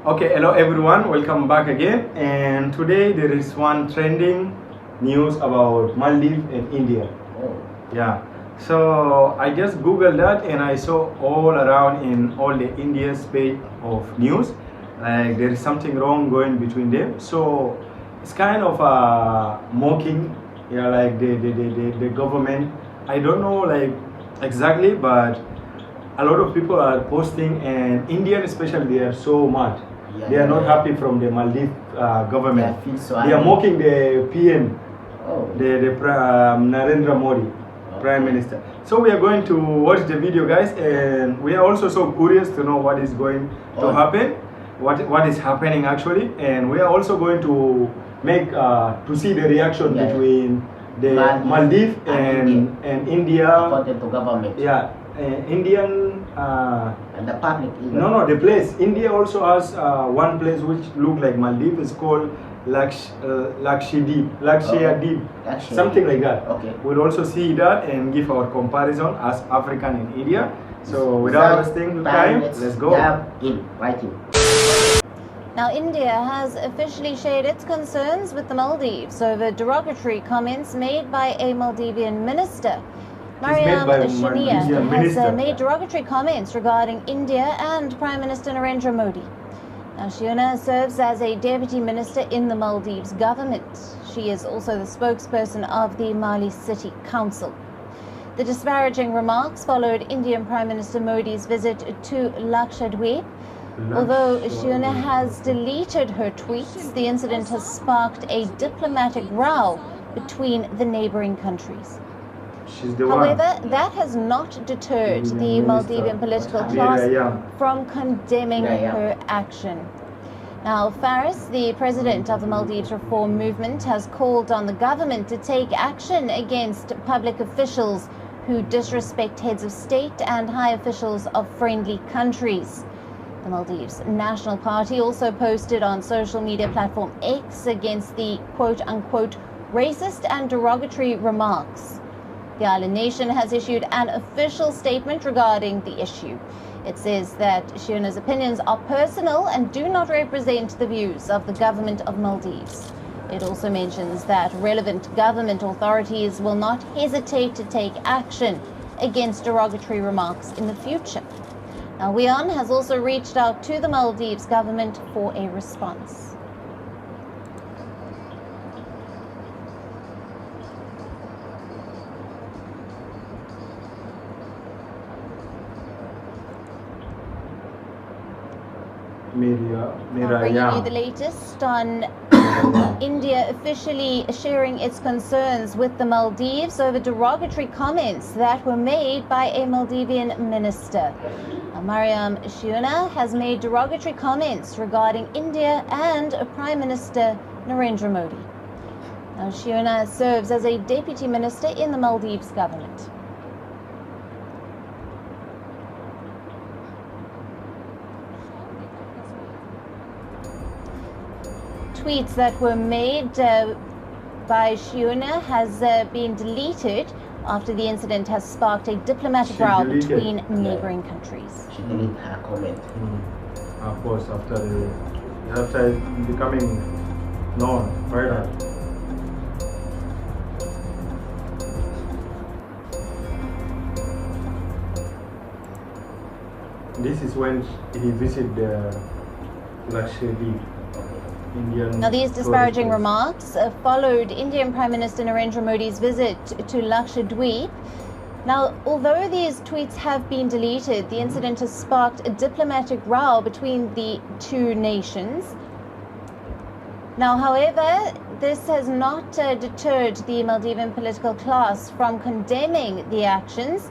Okay, hello everyone, welcome back again. And today there is one trending news about Maldives and India. Oh. Yeah. So I just googled that and I saw all around in all the India's page of news, like there is something wrong going between them. So it's kind of mocking, yeah, like the government. I don't know like exactly, but a lot of people are posting, and Indian especially, they are so mad. Yeah, They are not happy from the Maldives government. Yeah, I feel so They are angry. mocking the PM, Oh. the Narendra Modi, Prime Minister. So we are going to watch the video, guys, and we are also so curious to know what is going to happen, what is happening actually, and we are also going to make to see the reaction between the Maldives and India. According to government. Yeah, Indian. And the public. Even. No, the place. India also has one place which look like Maldives. It's called Lakshaweep, something like that. Okay. We'll also see that and give our comparison as African and India. So without wasting time, let's go. Now, India has officially shared its concerns with the Maldives over derogatory comments made by a Maldivian minister. Mariyam has made derogatory comments regarding India and Prime Minister Narendra Modi. Now, Shiuna serves as a deputy minister in the Maldives government. She is also the spokesperson of the Mali City Council. The disparaging remarks followed Indian Prime Minister Modi's visit to Lakshadweep. Although Shiuna has deleted her tweets, the incident has sparked a diplomatic row between the neighboring countries. However, that has not deterred the Maldivian political class from condemning her action. Now, Faris, the president of the Maldives Reform Movement, has called on the government to take action against public officials who disrespect heads of state and high officials of friendly countries. The Maldives National Party also posted on social media platform X against the quote-unquote racist and derogatory remarks. The island nation has issued an official statement regarding the issue. It says that Shiuna's opinions are personal and do not represent the views of the government of Maldives. It also mentions that relevant government authorities will not hesitate to take action against derogatory remarks in the future. Now, WION has also reached out to the Maldives government for a response. Bringing you the latest on India officially sharing its concerns with the Maldives over derogatory comments that were made by a Maldivian minister. Mariyam has made derogatory comments regarding India and Prime Minister Narendra Modi. Now, Shiuna serves as a deputy minister in the Maldives government. Tweets that were made by Shiuna has been deleted after the incident has sparked a diplomatic row between neighboring countries. She deleted her comment. Of course, after becoming known, viral. This is when he visited the Lakshaweep. Now, these disparaging remarks followed Indian Prime Minister Narendra Modi's visit to Lakshadweep. Now, although these tweets have been deleted, the incident has sparked a diplomatic row between the two nations. Now, however, this has not deterred the Maldivian political class from condemning the actions.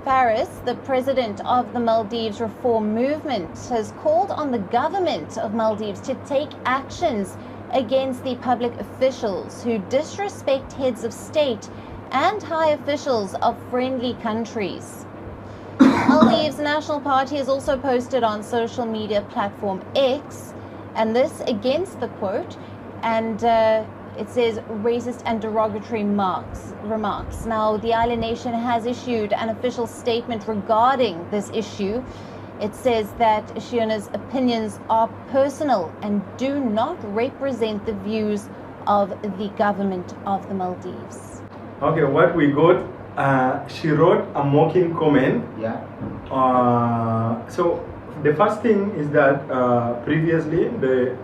Faris, the president of the Maldives Reform Movement, has called on the government of Maldives to take actions against the public officials who disrespect heads of state and high officials of friendly countries. Maldives National Party has also posted on social media platform X, and this against the quote, and it says racist and derogatory remarks. Now, the island nation has issued an official statement regarding this issue. It says that Shiuna's opinions are personal and do not represent the views of the government of the Maldives. Okay, what we got, she wrote a mocking comment. Yeah. So the first thing is that previously the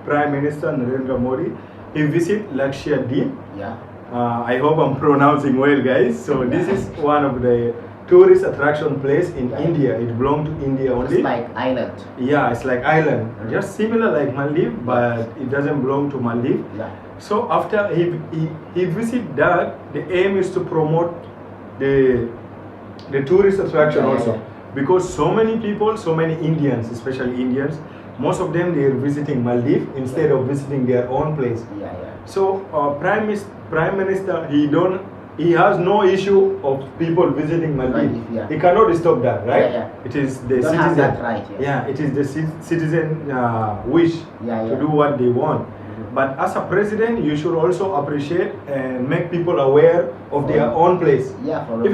Prime Minister Narendra Modi, he visited Lakshadweep. Yeah. I hope I'm pronouncing well, guys. So this is one of the tourist attraction place in India. It belongs to India only. It's like island. Yeah, it's like island, just similar like Maldives, but it doesn't belong to Maldives. Yeah. So after he visit that, the aim is to promote the tourist attraction also, because so many people, so many Indians, especially Indians, most of them they are visiting Maldives instead of visiting their own place. Yeah, yeah. So Prime Minister, he has no issue of people visiting Maldives. Yeah. He cannot stop that, right? Yeah, yeah. It is the You don't citizen. have that right, yeah. It is the citizen wish to do what they want. But as a president, you should also appreciate and make people aware of their own place. Yeah, for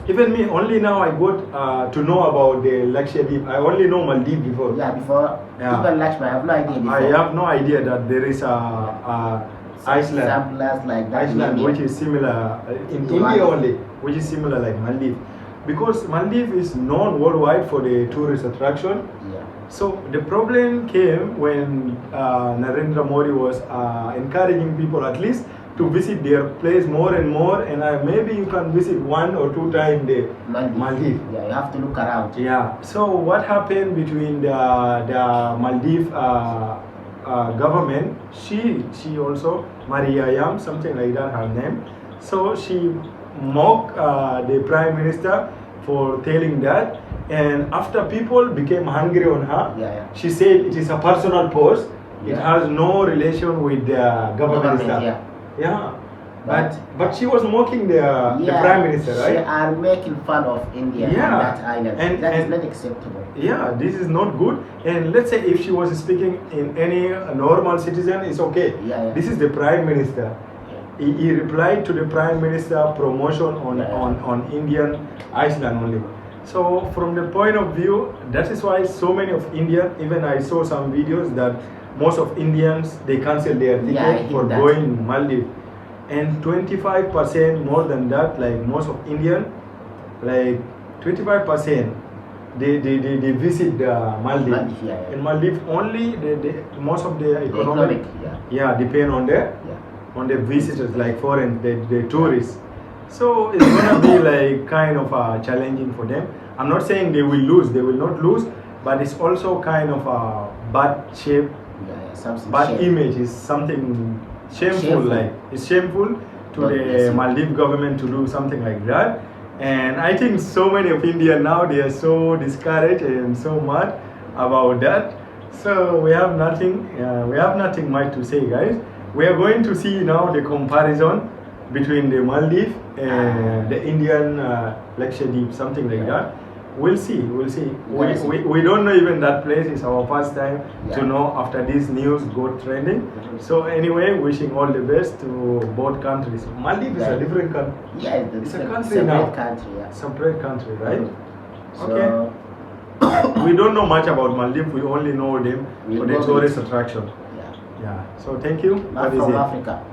Even me, only now I got to know about the Lakshaweep. I only know Maldives before. Yeah, before. Yeah. Even Lakshmi, I have no idea before. I have no idea that there is a Iceland. Some place like that. Iceland, which is similar in India only, which is similar like Maldives, because Maldives is known worldwide for the tourist attraction. Yeah. So the problem came when Narendra Modi was encouraging people at least to visit their place more and more, and maybe you can visit 1 or 2 times the Maldives. Yeah, you have to look around. Yeah. So what happened between the Maldives government? She also mariyam, something like that, her name. So she mocked the Prime Minister for telling that, and after people became hungry on her, she said it is a personal post. It has no relation with the government stuff. Yeah. But she was mocking the Prime Minister, right? She are making fun of India and that island. And that is not acceptable. Yeah, this is not good. And let's say if she was speaking in any normal citizen, it's okay. This is the Prime Minister. He replied to the Prime Minister promotion on Indian Iceland only. So from the point of view, that is why so many of Indians, even I saw some videos that most of Indians, they cancel their ticket for going Maldives. And 25% more than that, like most of Indian, like 25%, they visit the Maldives. In Maldives only, most of the economic depend on the visitors, like foreign, the tourists. So it's gonna be like kind of challenging for them. I'm not saying they will lose, they will not lose, but it's also kind of a bad shape, bad image. Is something shameful. Like it's shameful to the Maldives government to do something like that. And I think so many of India now, they are so discouraged and so mad about that. So we have nothing much to say, guys. We are going to see now the comparison between the Maldives and the Indian Lakshadweep, something like that. We'll see. We don't know even that place. It's our first time to know after this news go trending. So anyway, wishing all the best to both countries. Maldives is a different country. Yeah, it's a country now. Separate country, right? Okay. We don't know much about Maldives. We only know them for the tourist attraction. Yeah. So thank you. Not from Africa.